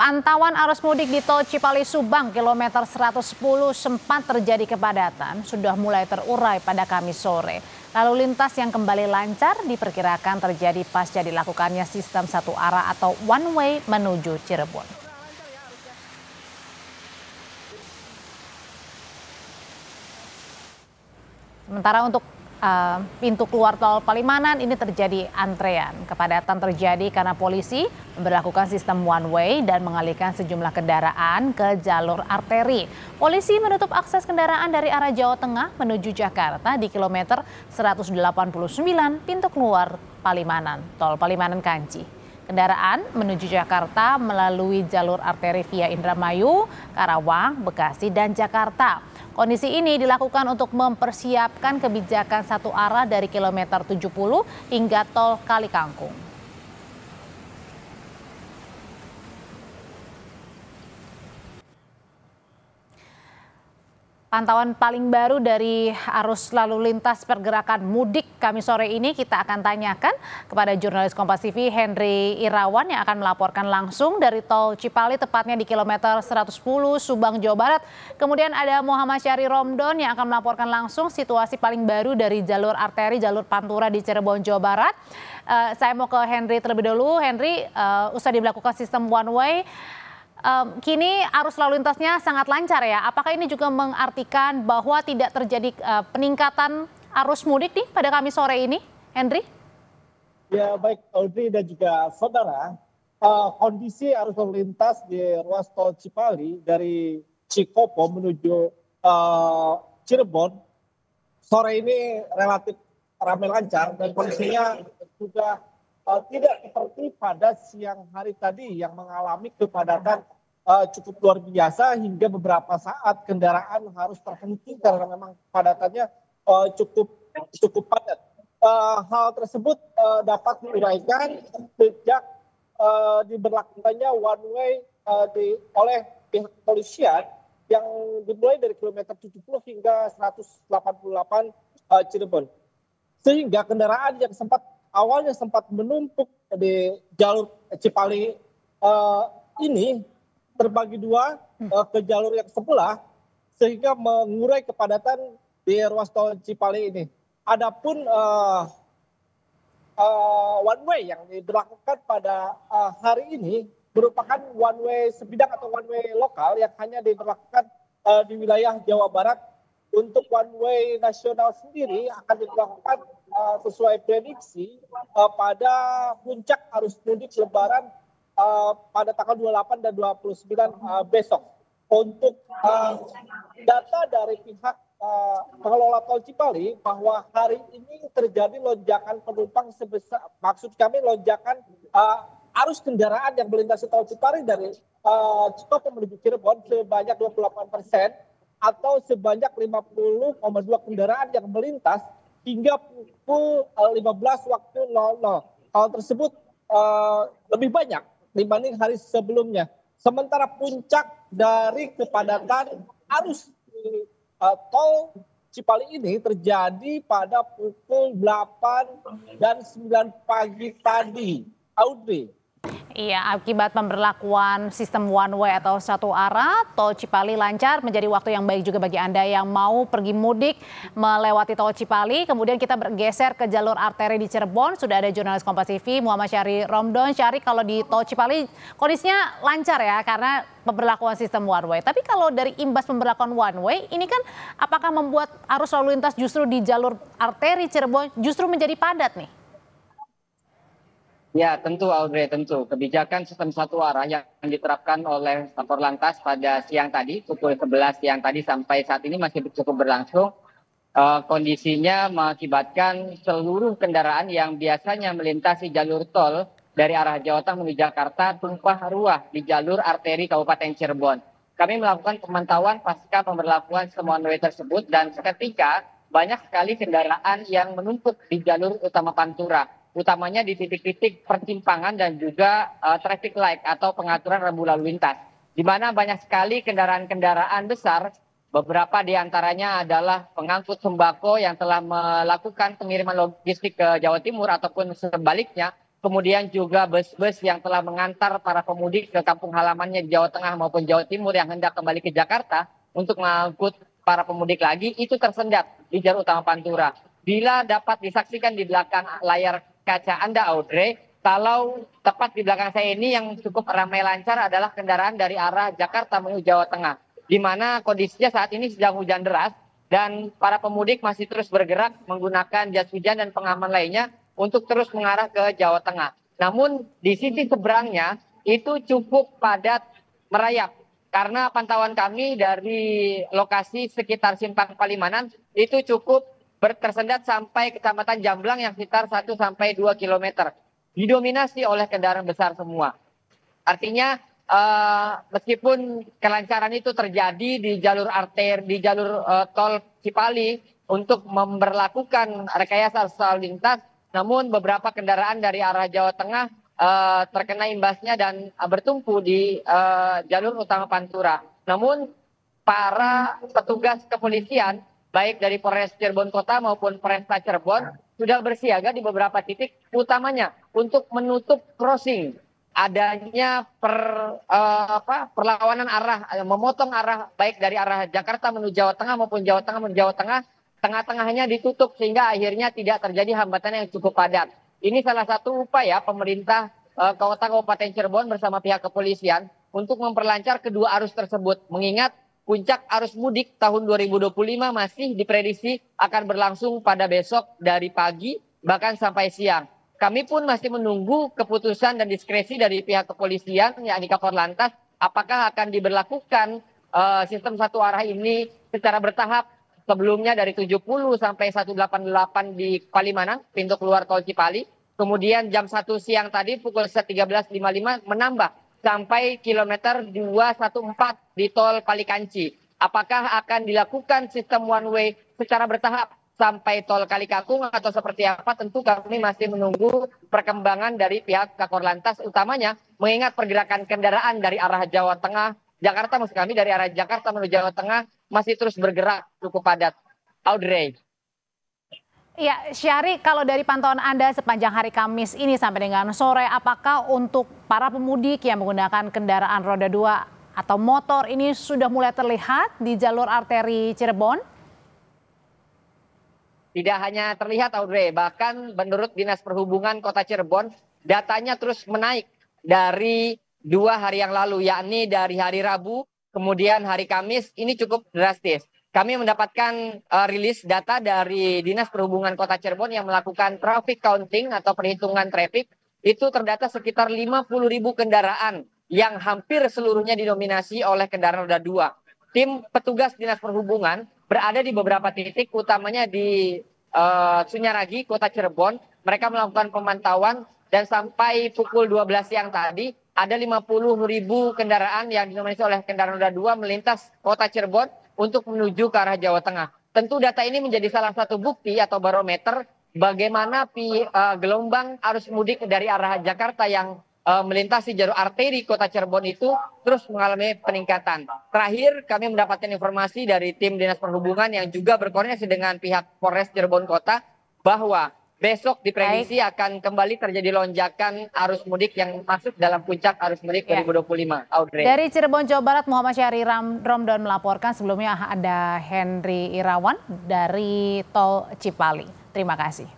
Pantauan arus mudik di Tol Cipali Subang kilometer 110 sempat terjadi kepadatan sudah mulai terurai pada Kamis sore. Lalu lintas yang kembali lancar diperkirakan terjadi pasca dilakukannya sistem satu arah atau one way menuju Cirebon. Sementara untuk pintu keluar tol Palimanan ini terjadi antrean. Kepadatan terjadi karena polisi memberlakukan sistem one way dan mengalihkan sejumlah kendaraan ke jalur arteri. Polisi menutup akses kendaraan dari arah Jawa Tengah menuju Jakarta di kilometer 189 pintu keluar Palimanan, tol Palimanan Kanci. Kendaraan menuju Jakarta melalui jalur arteri via Indramayu, Karawang, Bekasi, dan Jakarta. Kondisi ini dilakukan untuk mempersiapkan kebijakan satu arah dari kilometer 70 hingga tol Kali Kangkung. Pantauan paling baru dari arus lalu lintas pergerakan mudik Kamis sore ini kita akan tanyakan kepada jurnalis Kompas TV Henry Irawan yang akan melaporkan langsung dari tol Cipali tepatnya di kilometer 110 Subang, Jawa Barat. Kemudian ada Muhammad Syahri Romdon yang akan melaporkan langsung situasi paling baru dari jalur arteri, jalur Pantura di Cirebon, Jawa Barat. Saya mau ke Henry terlebih dahulu. Henry, usai dilakukan sistem one way, kini arus lalu lintasnya sangat lancar ya. Apakah ini juga mengartikan bahwa tidak terjadi peningkatan arus mudik nih pada Kamis sore ini, Henry? Ya baik Audrey dan juga saudara, kondisi arus lalu lintas di ruas tol Cipali dari Cikopo menuju Cirebon sore ini relatif ramai lancar dan kondisinya sudah tidak seperti pada siang hari tadi yang mengalami kepadatan cukup luar biasa hingga beberapa saat kendaraan harus terhenti karena memang padatannya cukup padat. Hal tersebut dapat diuraikan sejak diberlakukannya one way oleh pihak kepolisian yang dimulai dari kilometer 70 hingga 188 Cirebon. Sehingga kendaraan yang awalnya sempat menumpuk di jalur Cipali ini terbagi dua ke jalur yang sebelah sehingga mengurai kepadatan di ruas tol Cipali ini. Adapun one way yang diberlakukan pada hari ini merupakan one way sebidang atau one way lokal yang hanya diberlakukan di wilayah Jawa Barat. Untuk one way nasional sendiri akan dilakukan sesuai prediksi pada puncak arus mudik Lebaran pada tanggal 28 dan 29 besok. Untuk data dari pihak pengelola tol Cipali bahwa hari ini terjadi lonjakan penumpang sebesar, maksud kami lonjakan arus kendaraan yang melintasi tol Cipali dari Cikopo menuju Cirebon sebanyak 28%. Atau sebanyak 50,2 kendaraan yang melintas hingga pukul 15 waktu 00. Hal tersebut lebih banyak dibanding hari sebelumnya. Sementara puncak dari kepadatan arus di tol Cipali ini terjadi pada pukul 8 dan 9 pagi tadi. Audrey. Iya, akibat pemberlakuan sistem one way atau satu arah, tol Cipali lancar menjadi waktu yang baik juga bagi Anda yang mau pergi mudik melewati tol Cipali. Kemudian kita bergeser ke jalur arteri di Cirebon. Sudah ada jurnalis Kompas TV Muhammad Syahri Romdon. Syahri, kalau di tol Cipali kondisinya lancar ya karena pemberlakuan sistem one way. Tapi kalau dari imbas pemberlakuan one way, ini kan apakah membuat arus lalu lintas justru di jalur arteri Cirebon justru menjadi padat nih? Ya tentu Audrey, tentu. Kebijakan sistem satu arah yang diterapkan oleh Kakor Lantas pada siang tadi, pukul 11 siang tadi sampai saat ini masih cukup berlangsung. Kondisinya mengakibatkan seluruh kendaraan yang biasanya melintasi jalur tol dari arah Jawa Tengah menuju Jakarta tumpah ruah di jalur arteri Kabupaten Cirebon. Kami melakukan pemantauan pasca pemberlakuan sistem one way tersebut dan seketika banyak sekali kendaraan yang menumpuk di jalur utama Pantura. Utamanya di titik-titik persimpangan dan juga traffic light atau pengaturan rambu lalu lintas. Di mana banyak sekali kendaraan-kendaraan besar, beberapa di antaranya adalah pengangkut sembako yang telah melakukan pengiriman logistik ke Jawa Timur ataupun sebaliknya, kemudian juga bus-bus yang telah mengantar para pemudik ke kampung halamannya di Jawa Tengah maupun Jawa Timur yang hendak kembali ke Jakarta untuk mengangkut para pemudik lagi, itu tersendat di jalur utama Pantura. Bila dapat disaksikan di belakang layar kaca Anda, Audrey, kalau tepat di belakang saya ini yang cukup ramai lancar adalah kendaraan dari arah Jakarta menuju Jawa Tengah, di mana kondisinya saat ini sedang hujan deras dan para pemudik masih terus bergerak menggunakan jas hujan dan pengaman lainnya untuk terus mengarah ke Jawa Tengah. Namun di sisi seberangnya itu cukup padat merayap. Karena pantauan kami dari lokasi sekitar Simpang Palimanan itu cukup tersendat sampai Kecamatan Jamblang yang sekitar 1 sampai 2 kilometer. Didominasi oleh kendaraan besar semua. Artinya meskipun kelancaran itu terjadi di jalur arteri, di jalur tol Cipali untuk memberlakukan rekayasa lalu lintas, namun beberapa kendaraan dari arah Jawa Tengah terkena imbasnya dan bertumpu di jalur utama Pantura. Namun para petugas kepolisian baik dari Polres Cirebon Kota maupun Polresta Cirebon sudah bersiaga di beberapa titik, utamanya untuk menutup crossing adanya perlawanan arah, memotong arah baik dari arah Jakarta menuju Jawa Tengah maupun Jawa Tengah menuju Jawa Tengah, tengah-tengahnya ditutup sehingga akhirnya tidak terjadi hambatan yang cukup padat. Ini salah satu upaya pemerintah Kota Kabupaten Cirebon bersama pihak kepolisian untuk memperlancar kedua arus tersebut. Mengingat puncak arus mudik tahun 2025 masih diprediksi akan berlangsung pada besok dari pagi bahkan sampai siang. Kami pun masih menunggu keputusan dan diskresi dari pihak kepolisian, yakni Kakor Lantas, apakah akan diberlakukan sistem satu arah ini secara bertahap. Sebelumnya dari 70 sampai 188 di Palimanan, pintu keluar tol Cipali. Kemudian jam 1 siang tadi pukul 13.55 menambah sampai kilometer 214 di tol Palikanci. Apakah akan dilakukan sistem one way secara bertahap sampai tol Kalikangkung atau seperti apa? Tentu kami masih menunggu perkembangan dari pihak Kakor Lantas, utamanya mengingat pergerakan kendaraan dari arah Jawa Tengah, Jakarta, maksud kami dari arah Jakarta menuju Jawa Tengah masih terus bergerak cukup padat. Audrey. Ya, Syahri, kalau dari pantauan Anda sepanjang hari Kamis ini sampai dengan sore, apakah untuk para pemudik yang menggunakan kendaraan roda 2 atau motor ini sudah mulai terlihat di jalur arteri Cirebon? Tidak hanya terlihat, Audrey, bahkan menurut Dinas Perhubungan Kota Cirebon, datanya terus menaik dari 2 hari yang lalu, yakni dari hari Rabu, kemudian hari Kamis, ini cukup drastis. Kami mendapatkan rilis data dari Dinas Perhubungan Kota Cirebon yang melakukan traffic counting atau perhitungan traffic. Itu terdata sekitar 50.000 kendaraan yang hampir seluruhnya didominasi oleh kendaraan roda 2. Tim petugas Dinas Perhubungan berada di beberapa titik, utamanya di Sunyaragi, Kota Cirebon. Mereka melakukan pemantauan dan sampai pukul 12 siang tadi ada 50.000 kendaraan yang didominasi oleh kendaraan roda 2 melintas Kota Cirebon untuk menuju ke arah Jawa Tengah. Tentu data ini menjadi salah satu bukti atau barometer bagaimana gelombang arus mudik dari arah Jakarta yang melintasi jalur arteri Kota Cirebon itu terus mengalami peningkatan. Terakhir kami mendapatkan informasi dari tim Dinas Perhubungan yang juga berkoordinasi dengan pihak Polres Cirebon Kota bahwa besok diprediksi akan kembali terjadi lonjakan arus mudik yang masuk dalam puncak arus mudik 2025. Audrey. Dari Cirebon, Jawa Barat, Muhammad Syahri Romdon melaporkan. Sebelumnya ada Henry Irawan dari Tol Cipali. Terima kasih.